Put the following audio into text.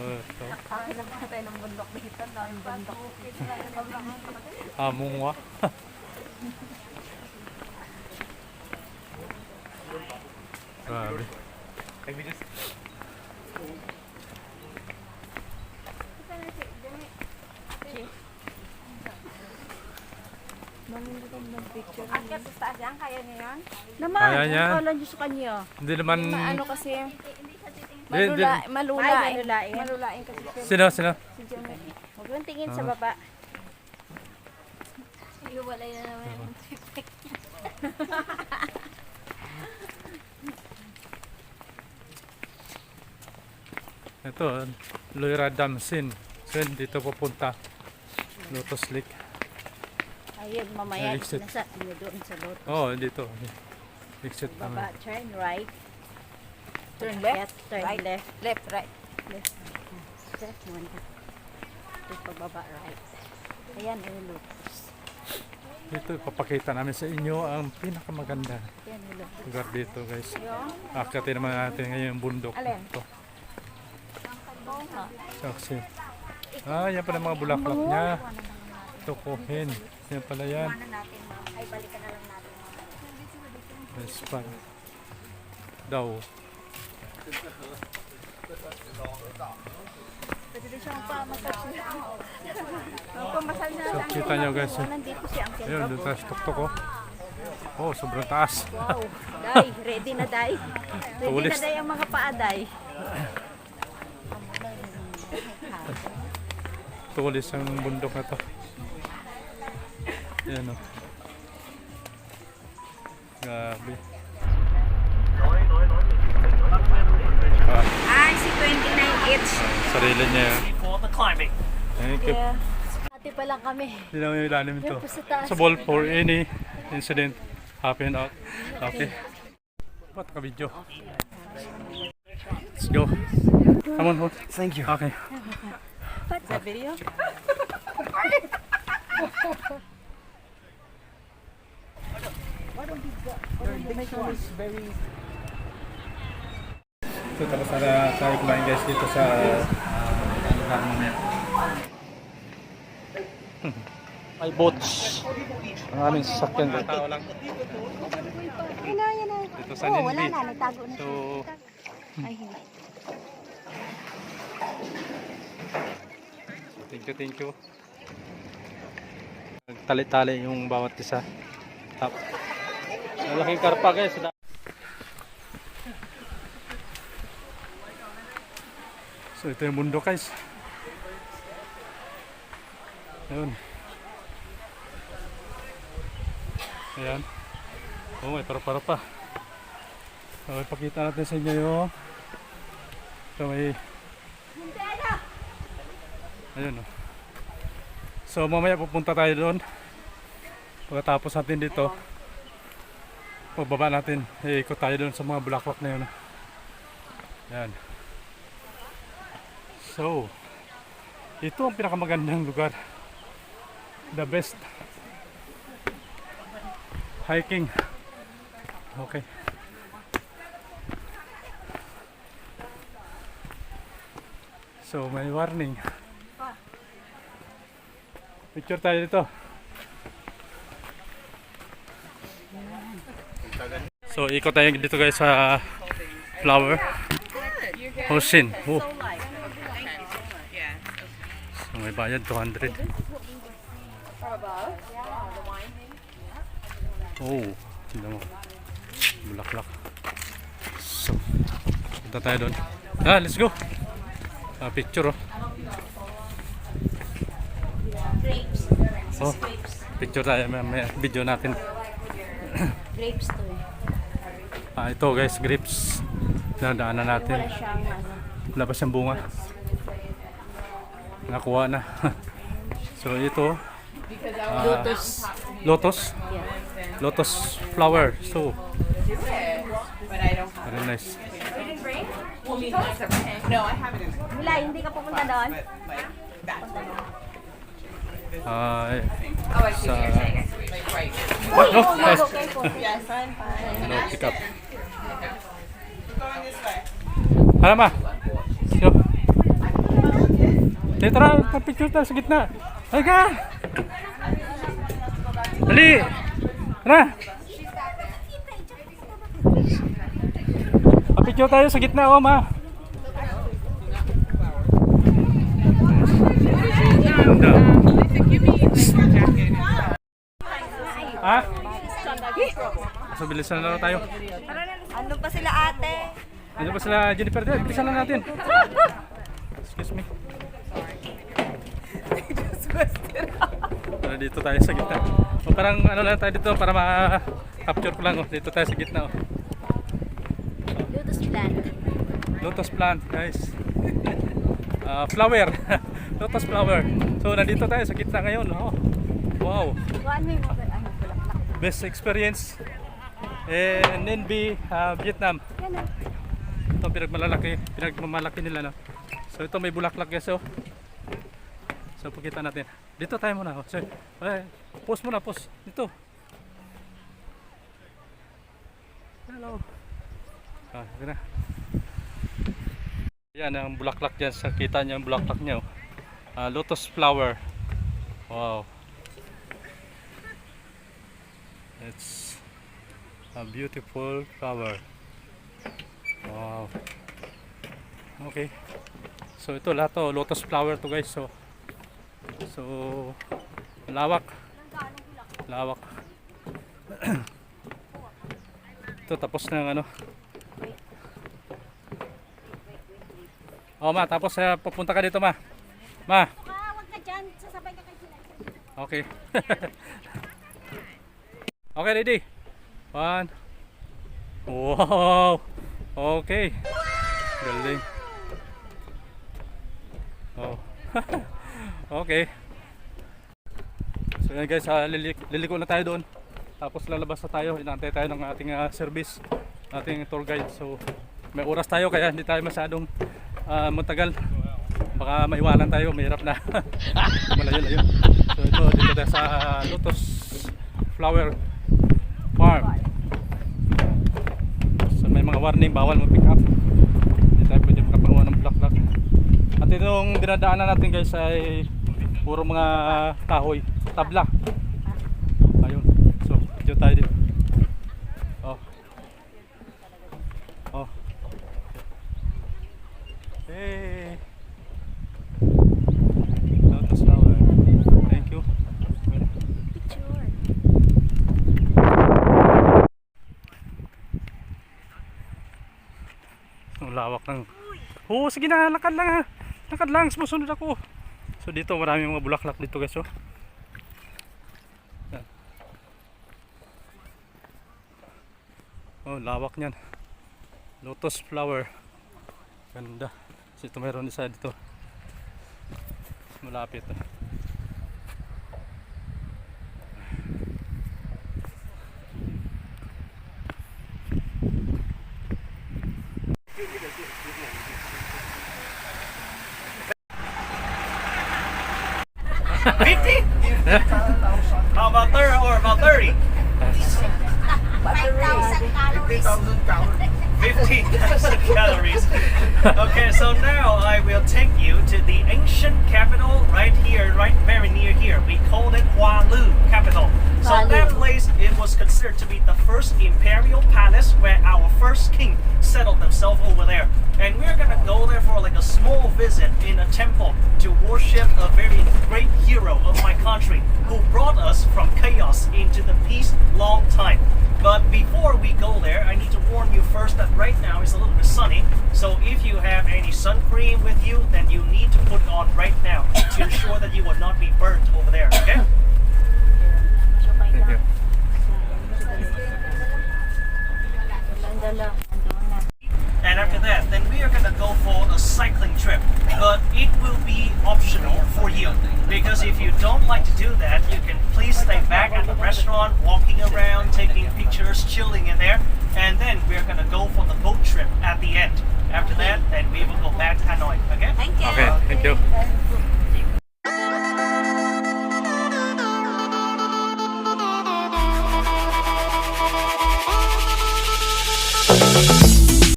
Ito. Kailan pa tayo ng bundok dito, daming bundok. Amungwa. Grabe. Akit sa taas yan, kaya niyo yan? Naman, Kaya niya. ang kalan sa kanya. Hindi naman... Ano kasi, Hindi. malulain. Malulain. Malulain kasi siya. Sino? Sino? Si Jimmy. Huwag mong tingin sa baba. Iwalay na naman yung tripik. Ito, Loira Damsin. So, dito pupunta. Lotus Lake. Ayun, mamaya, Exit. nasa niyo doon sa lotus. Oo, dito. Exit Baba, naman. turn right. Turn Yes, left, turn right, left. left, right. Left muna. Tapos pagbaba, right. Ayan, yung lotus. Dito, ipapakita namin sa inyo ang pinakamaganda Ayan, yung lotus. lugar dito, guys. Yung, Akitin naman natin ngayon yung bundok. Alin? Ito. Saksi. Yan pala mga bulaklak niya. Tukuhin. Yan pala yan. Ay, balikan na lang natin. Best pan. Daw. Pwede rin siyang pamasal siya. pumasal na So, lang. kita nyo guys. Nandito si Uncle Ayun, Rob. doon tayo sa tuktok ko. Oh, sobrang taas. Wow, Day, ready na Day. Ready Tulis. na Day ang mga paa Day. Tulis ang bundok na to. Yan o. Grabe. Ay, si 29 each. Sarili niya yan. Thank you. Yeah. Ate pa lang kami. Hindi naman yung ilalim ito. Yan po sa taas. Sa ball for any incident happen out. Okay. Ba't ka-video? Let's go. Come on, hold. Thank you. Okay. What's the video? So, tapos na tayo kumain guys dito sa lugar mamaya. May boats. Ang aming sasakyan dito. Tao lang. Yan na, yan na. Dito sa Oh, Ninby. wala na, nagtago na So, siya. Ay, hindi. thank you. Tali-tali yung bawat isa. Tap. Malaking karpa guys. So ito yung bundok guys. Ayun. Ayan. Oh, may para pa. So, ipakita natin sa inyo yung ito may ayun o. So mamaya pupunta tayo doon. Pagkatapos natin dito, pagbaba natin, ikot tayo doon sa mga bulaklak na yun. Ayan. So, ito ang pinakamagandang lugar. The best hiking. Okay. So, may warning. Picture tayo dito. So, ikot tayo dito guys sa flower. Hosin. Oh. So, may bayad 200. Oh, tignan mo. Bulaklak. So, punta tayo doon. Let's go. Picture oh. Grapes. Oh, picture tayo. May video natin. Grapes to eh. Ito guys, grapes. Nadaanan natin. Wala siyang ano. Labas ang bunga. Nakuha na. So ito. Lotus. Lotus. Yeah. Lotus flower. So, very nice. Mila, hindi ka pupunta doon? Sa... Uy, No, go, guys. go, go. Yes, fine. No, pick up. Hala ma. Yo. Dito na, papicture tayo sa gitna. Halika! Dali! Tara! Papicture tayo sa gitna, oh ma. Ganda. Ha? So bilisan na lang tayo. Ano pa sila ate? Ano ba sila Jennifer? Bilisan lang natin. Excuse me. Dito tayo sa gitna. O parang ano lang tayo dito para ma-capture ko lang. Oh. Dito tayo sa gitna. Oh. Lotus plant. Lotus plant guys. Flower. Lotus flower. So nandito tayo sa gitna ngayon. Oh. Wow. Kuhaan mo yung mobile. Ano, bulaklak. Best experience in Ninh, Vietnam. Yan o. Ito pinagmamalaki nila no. So ito may bulaklak guys oh. So pakita natin. Dito tayo muna oh. So, post muna, post. Dito. Hello. Yun na. Yan ang bulaklak dyan. Kita niyo ang bulaklak niya oh. Lotus flower. Wow. It's a beautiful flower. Wow. Okay. So ito lahat to lotus flower to guys. So lawak. Lawak. Ito tapos na ang ano. Oh ma, tapos pupunta ka dito ma. Ma. Wag ka dyan. Sasabay ka kay sila. Okay. Okay, ready? 1. Wow. Okay. Galing. Oh. Okay. So yan guys, liliko na tayo doon. Tapos lalabas na tayo. Inaantay tayo ng ating service, ating tour guide. So may oras tayo kaya hindi tayo masyadong matagal. Baka maiwanan tayo, mahirap na. Malayo-layo. So ito, dito tayo sa Lotus Flower Farm. So may mga warning, bawal mag-pick up. Hindi tayo pwede makapanguha ng bulaklak. At itong dinadaanan natin guys ay puro mga kahoy, tabla. Ayun. So, video tayo dito. Oh. Oh. Hey. Lotus flower. Thank you. Picture. Ang lawak ng... Oh, sige na, lakad lang ha. Lakad lang, sumusunod ako. So dito maraming mga bulaklak dito guys oh. Yan. Oh, lawak niyan. Lotus flower. Ganda. So ito mayroon isa dito. Malapit. How about 30 or about 30? 5,000 calories. 15,000 calories. Okay, so now I will take you to the ancient capital right here, right very near here. We call it Hoa Lu capital. So Hoa Lu. that place, it was considered to be the first imperial palace where our first king settled himself over there. And we're gonna go there for like a small visit in a temple to worship a very great hero of my country who brought us from chaos into the peace long time. But before we go there, I need to warn you first that right now it's a little bit sunny. So if you have any sun cream with you, then you need to put it on right now to ensure that you will not be burnt over there, okay? Thank you. And after that, then we are gonna go for a cycling trip. But it will be optional for you. Because if you don't like to do that, you can please stay back at the restaurant, walking around, taking pictures, chilling in there. And then we're gonna go for the boat trip at the end. After that, then we will go back to Hanoi, okay? Thank you. Okay, thank you.